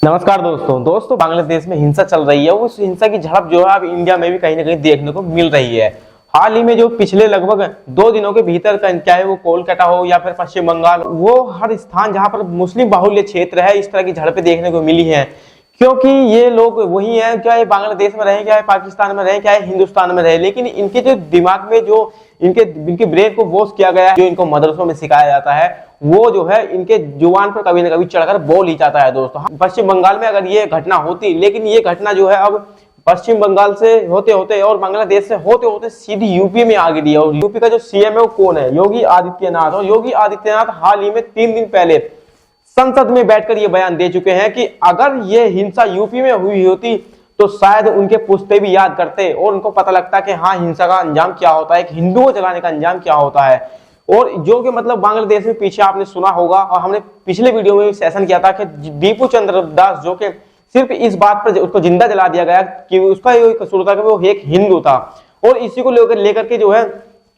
नमस्कार दोस्तों बांग्लादेश में हिंसा चल रही है। उस हिंसा की झड़प जो है अब इंडिया में भी कहीं ना कहीं देखने को मिल रही है। हाल ही में जो पिछले लगभग 2 दिनों के भीतर चाहे वो कोलकाता हो या फिर पश्चिम बंगाल, वो हर स्थान जहां पर मुस्लिम बाहुल्य क्षेत्र है, इस तरह की झड़पें देखने को मिली है। क्योंकि ये लोग वही हैं, चाहे बांग्लादेश में रहे, चाहे पाकिस्तान में रहे, चाहे हिंदुस्तान में रहे, लेकिन इनके जो दिमाग में जो इनके ब्रेन को वॉश किया गया है, जो इनको मदरसों में सिखाया जाता है, वो जो है इनके जुबान पर कभी न कभी चढ़कर बोल ही जाता है। दोस्तों, पश्चिम बंगाल में अगर ये घटना होती, लेकिन ये घटना जो है अब पश्चिम बंगाल से होते होते और बांग्लादेश से होते होते सीधी यूपी में आ गई है। और यूपी का जो सीएम है वो कौन है? योगी आदित्यनाथ। और योगी आदित्यनाथ हाल ही में 3 दिन पहले संसद में बैठकर ये बयान दे चुके हैं कि अगर ये हिंसा यूपी में हुई होती तो शायद उनके पुश्ते भी याद करते और उनको पता लगता कि हाँ, हिंसा का अंजाम क्या होता है, एक हिंदू को जलाने का अंजाम क्या होता है। और जो कि मतलब बांग्लादेश में पीछे आपने सुना होगा, और हमने पिछले वीडियो में भी सेशन किया था कि दीपू चंद्र दास, जो कि सिर्फ इस बात पर उसको जिंदा जला दिया गया कि उसका ये कसूर था कि वो एक हिंदू था। और इसी को लेकर के जो है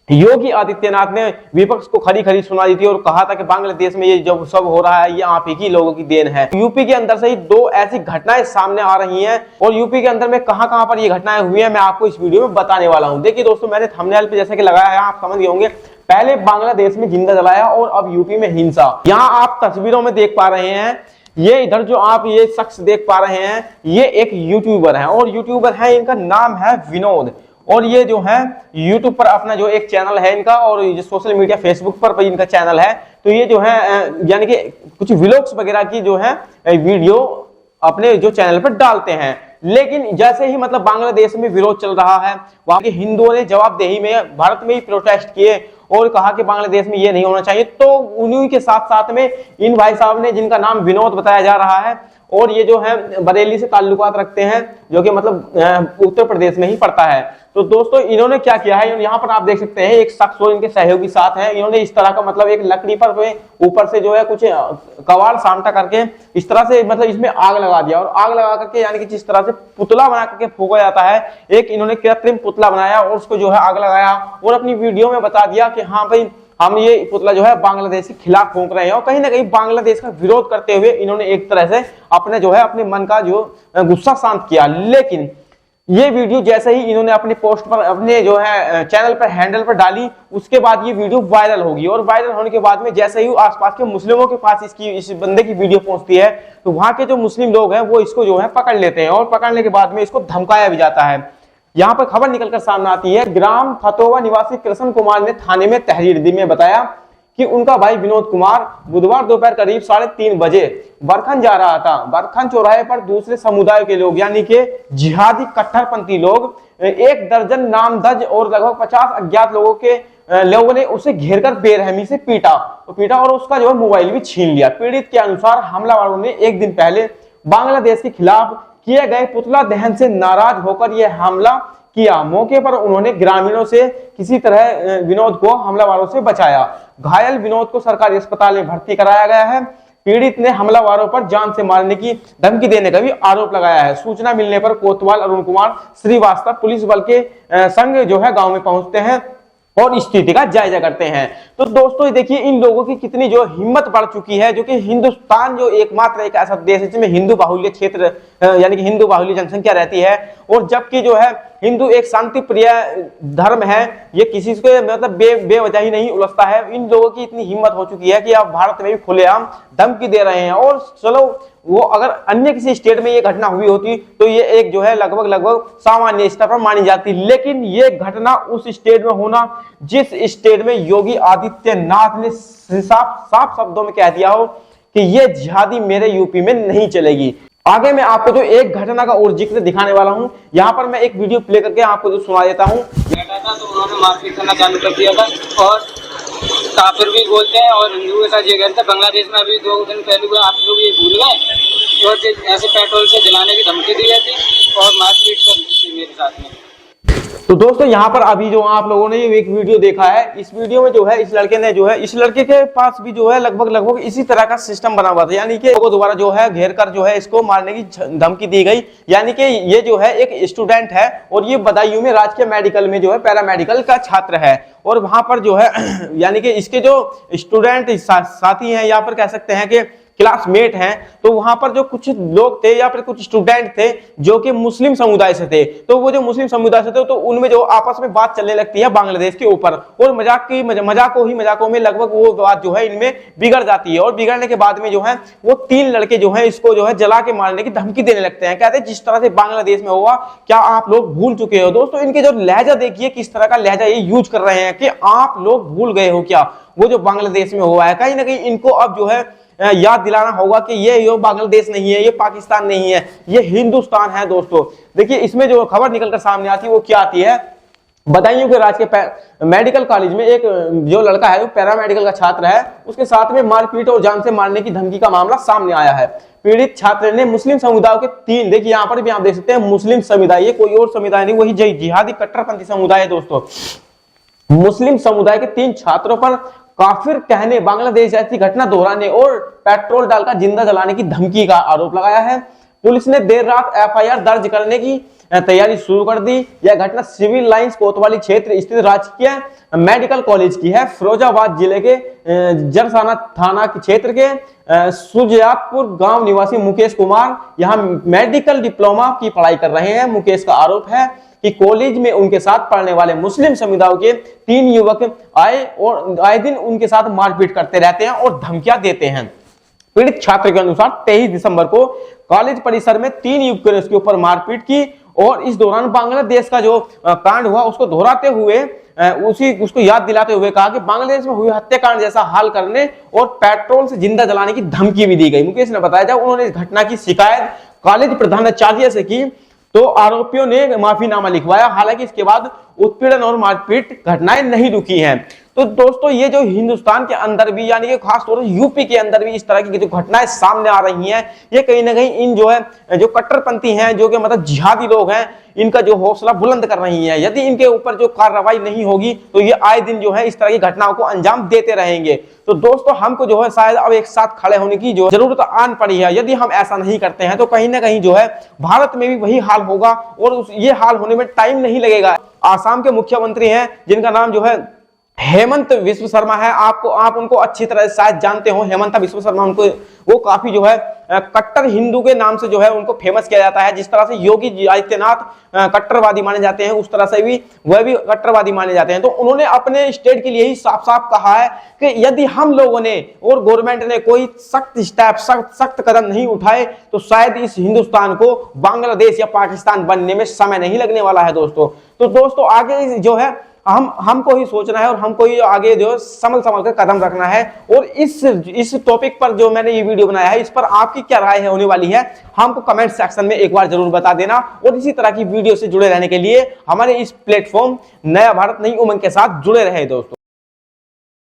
योगी आदित्यनाथ ने विपक्ष को खरी खरी सुना दी थी और कहा था कि बांग्लादेश में ये जो सब हो रहा है ये आप ही लोगों की देन है। यूपी के अंदर से ही 2 ऐसी घटनाएं सामने आ रही हैं और यूपी के अंदर में कहां पर ये घटनाएं हुई हैं मैं आपको इस वीडियो में बताने वाला हूं। देखिए दोस्तों, मैंने थंबनेल पे जैसे कि लगाया है, आप समझ गए होंगे। पहले बांग्लादेश में जिंदा जलाया और अब यूपी में हिंसा। यहाँ आप तस्वीरों में देख पा रहे हैं, ये इधर जो आप ये शख्स देख पा रहे हैं, ये एक यूट्यूबर है और यूट्यूबर है, इनका नाम है विनोद। और ये जो है यूट्यूब पर अपना जो एक चैनल है इनका, और ये सोशल मीडिया फेसबुक पर इनका चैनल है। तो ये जो है यानी कि कुछ व्लॉग्स वगैरह की जो है वीडियो अपने जो चैनल पर डालते हैं। लेकिन जैसे ही मतलब बांग्लादेश में विरोध चल रहा है, वहां के हिंदुओं ने जवाबदेही में भारत में ही प्रोटेस्ट किए और कहा कि बांग्लादेश में ये नहीं होना चाहिए। तो उन्हीं के साथ साथ में इन भाई साहब ने, जिनका नाम विनोद बताया जा रहा है, और ये जो है बरेली से ताल्लुकात रखते हैं, जो कि मतलब उत्तर प्रदेश में ही पड़ता है। तो दोस्तों, इन्होंने क्या किया है, यहाँ पर आप देख सकते हैं एक शख्स और इनके सहयोगी साथ हैं। इन्होंने इस तरह का मतलब एक लकड़ी पर ऊपर से जो है कुछ कवाड़ सामटा करके इस तरह से मतलब इसमें आग लगा दिया। और आग लगा करके यानी कि जिस तरह से पुतला बना करके फूंका जाता है, एक इन्होंने कृत्रिम पुतला बनाया और उसको जो है आग लगाया और अपनी वीडियो में बता दिया कि हाँ भाई, हम ये पुतला जो है बांग्लादेश के खिलाफ फूंक रहे हैं। और कहीं ना कहीं बांग्लादेश का विरोध करते हुए इन्होंने एक तरह से अपने जो है अपने मन का जो गुस्सा शांत किया। लेकिन ये वीडियो जैसे ही इन्होंने अपने पोस्ट पर, अपने जो है चैनल पर, हैंडल पर डाली, उसके बाद ये वीडियो वायरल होगी। और वायरल होने के बाद में जैसे ही आसपास के मुस्लिमों के पास इस बंदे की वीडियो पहुंचती है, तो वहां के जो मुस्लिम लोग हैं वो इसको जो है पकड़ लेते हैं और पकड़ने के बाद में इसको धमकाया भी जाता है। यहाँ पर खबर निकलकर सामने आती है, ग्राम फतोवा निवासी कृष्ण कुमार ने थाने में तहरीर दी में बताया कि उनका भाई विनोद कुमार बुधवार दोपहर करीब 3:30 बजे बरखन जा रहा था। बरखन चौराहे पर दूसरे समुदाय के लोग यानी कि जिहादी कट्टरपंथी लोग, 1 दर्जन नामजद और लगभग 50 अज्ञात लोगों ने उसे घेरकर बेरहमी से पीटा और उसका जो है मोबाइल भी छीन लिया। पीड़ित के अनुसार हमलावरों ने 1 दिन पहले बांग्लादेश के खिलाफ किए गए पुतला दहन से नाराज होकर यह हमला किया। मौके पर उन्होंने ग्रामीणों से किसी तरह विनोद को हमलावरों से बचाया। घायल विनोद को सरकारी अस्पताल में भर्ती कराया गया है। पीड़ित ने हमलावरों पर जान से मारने की धमकी देने का भी आरोप लगाया है। सूचना मिलने पर कोतवाल अरुण कुमार श्रीवास्तव पुलिस बल के संग जो है गांव में पहुंचते हैं और स्थिति का जायजा करते हैं। तो दोस्तों, देखिए इन लोगों की कितनी जो हिम्मत बढ़ चुकी है, जो कि हिंदुस्तान जो एकमात्र एक ऐसा देश है जिसमें हिंदू बाहुल्य क्षेत्र यानी कि हिंदू बाहुल्य जनसंख्या रहती है, और जबकि जो है हिंदू एक शांति प्रिय धर्म है, ये किसी को मतलब बेवजह ही नहीं उलझता है। इन लोगों की इतनी हिम्मत हो चुकी है कि अब भारत में भी खुलेआम धमकी दे रहे हैं। और चलो, वो अगर अन्य किसी स्टेट में ये घटना हुई होती तो ये एक जो है लगभग सामान्य स्तर पर मानी जाती, लेकिन ये घटना उस स्टेट में होना जिस स्टेट में योगी आदित्यनाथ ने साफ शब्दों में कह दिया हो कि ये जिहादी मेरे यूपी में नहीं चलेगी। आगे मैं आपको जो एक घटना का और जिक्र दिखाने वाला हूं, यहाँ पर मैं एक वीडियो प्ले करके आपको जो सुना देता हूँ। तो उन्होंने मारपीट करना चालू कर दिया था और काफिर भी बोलते हैं और हिंदुओं के साथ ये कहते हैं। बांग्लादेश में अभी 2 दिन पहले आप लोग ये भूल गए, और ऐसे पेट्रोल से जलाने की धमकी दी जाती और मारपीट कर मेरे साथ में। तो दोस्तों, यहाँ पर अभी जो आप लोगों ने एक वीडियो देखा है, इस वीडियो में जो है इस लड़के ने जो है, इस लड़के के पास भी जो है लगभग इसी तरह का सिस्टम बना हुआ था, यानी कि लोगों द्वारा जो है घेर कर जो है इसको मारने की धमकी दी गई। यानी कि ये जो है एक स्टूडेंट है और ये बदायूं में राजकीय मेडिकल में जो है पैरामेडिकल का छात्र है। और वहां पर जो है यानी कि इसके जो स्टूडेंट साथी हैं, या फिर कह सकते हैं कि क्लासमेट हैं, तो वहां पर जो कुछ लोग थे या फिर कुछ स्टूडेंट थे जो कि मुस्लिम समुदाय से थे, तो वो जो मुस्लिम समुदाय से थे तो उनमें जो आपस में बात चलने लगती है बांग्लादेश के ऊपर, और मजाकों में लगभग वो बात जो है इनमें बिगड़ जाती है, और बिगड़ने के बाद में जो है वो 3 लड़के जो है इसको जो है जला के मारने की धमकी देने लगते हैं। कहते हैं जिस तरह से बांग्लादेश में हुआ क्या आप लोग भूल चुके हो। दोस्तों इनके जो लहजा देखिए किस तरह का लहजा ये यूज कर रहे हैं कि आप लोग भूल गए हो क्या वो जो बांग्लादेश में हुआ है। कहीं ना कहीं इनको अब जो है याद दिलाना होगा कि ये बांग्लादेश नहीं है, ये पाकिस्तान नहीं है, ये हिंदुस्तान है। दोस्तों देखिए इसमें जो खबर निकलकर सामने आती है वो क्या आती है, बदायूं के राज के मेडिकल कॉलेज में एक जो लड़का है वो पैरामेडिकल का छात्र है, उसके साथ में मारपीट और जान से मारने की धमकी का मामला सामने आया है। पीड़ित छात्र ने मुस्लिम समुदाय के 3, देखिए यहाँ पर भी आप देख सकते हैं मुस्लिम समुदाय, ये कोई और समुदाय नहीं, वही जिहादी कट्टरपंथी समुदाय है। दोस्तों मुस्लिम समुदाय के 3 छात्रों पर काफिर कहने, बांग्लादेश जैसी घटना दोहराने और पेट्रोल डालकर जिंदा जलाने की धमकी का आरोप लगाया है। पुलिस ने देर रात एफआईआर दर्ज करने की तैयारी शुरू कर दी। यह घटना सिविल लाइंस कोतवाली क्षेत्र स्थित राजकीय मेडिकल कॉलेज की है। फिरोजाबाद जिले के जरसाना थाना के क्षेत्र के सुजातपुर गांव निवासी मुकेश कुमार यहां मेडिकल डिप्लोमा की पढ़ाई कर रहे हैं। मुकेश का आरोप है कि कॉलेज में उनके साथ पढ़ने वाले मुस्लिम समुदाय के 3 युवक आए दिन उनके साथ मारपीट करते रहते हैं और धमकियां देते हैं। पीड़ित छात्र के अनुसार 23 दिसंबर को कॉलेज परिसर में 3 युवकों ने उसके ऊपर मारपीट की और इस दौरान बांग्लादेश का जो कांड हुआ उसको दोहराते हुए उसको याद दिलाते हुए कहा कि बांग्लादेश में हुए हत्याकांड जैसा हाल करने और पेट्रोल से जिंदा जलाने की धमकी भी दी गई। मुकेश ने बताया जब उन्होंने इस घटना की शिकायत कॉलेज प्रधानाचार्य से की तो आरोपियों ने माफीनामा लिखवाया। हालांकि इसके बाद उत्पीड़न और मारपीट घटनाएं नहीं रुकी हैं। तो दोस्तों ये जो हिंदुस्तान के अंदर भी यानी कि खासतौर से यूपी के अंदर भी इस तरह की जो घटनाएं सामने आ रही हैं, ये कहीं ना कहीं इन जो है जो कट्टरपंथी हैं, जो कि मतलब जिहादी लोग हैं, इनका जो हौसला बुलंद कर रही है। यदि इनके ऊपर जो कार्रवाई नहीं होगी तो ये आए दिन जो है इस तरह की घटनाओं को अंजाम देते रहेंगे। तो दोस्तों हमको जो है शायद अब एक साथ खड़े होने की जो जरूरत आन पड़ी है। यदि हम ऐसा नहीं करते हैं तो कहीं ना कहीं जो है भारत में भी वही हाल होगा और ये हाल होने में टाइम नहीं लगेगा। आसाम के मुख्यमंत्री हैं जिनका नाम जो है हेमंत विश्व शर्मा है। आप उनको अच्छी तरह से शायद जानते हो। हेमंत विश्व शर्मा उनको वो काफी जो है कट्टर हिंदू के नाम से जो है उनको फेमस किया जाता है। जिस तरह से योगी आदित्यनाथ कट्टरवादी माने जाते हैं उस तरह से भी वह भी कट्टरवादी माने जाते हैं। तो उन्होंने अपने स्टेट के लिए ही साफ साफ कहा है कि यदि हम लोगों ने और गवर्नमेंट ने कोई सख्त कदम नहीं उठाए तो शायद इस हिंदुस्तान को बांग्लादेश या पाकिस्तान बनने में समय नहीं लगने वाला है। तो दोस्तों आगे जो है हमको ही सोचना है और हमको ही आगे जो संभल कर कदम रखना है। और इस टॉपिक पर जो मैंने ये वीडियो बनाया है इस पर आपकी क्या राय है होने वाली है हमको कमेंट सेक्शन में एक बार जरूर बता देना। और इसी तरह की वीडियो से जुड़े रहने के लिए हमारे इस प्लेटफॉर्म नया भारत नई उमंग के साथ जुड़े रहे दोस्तों।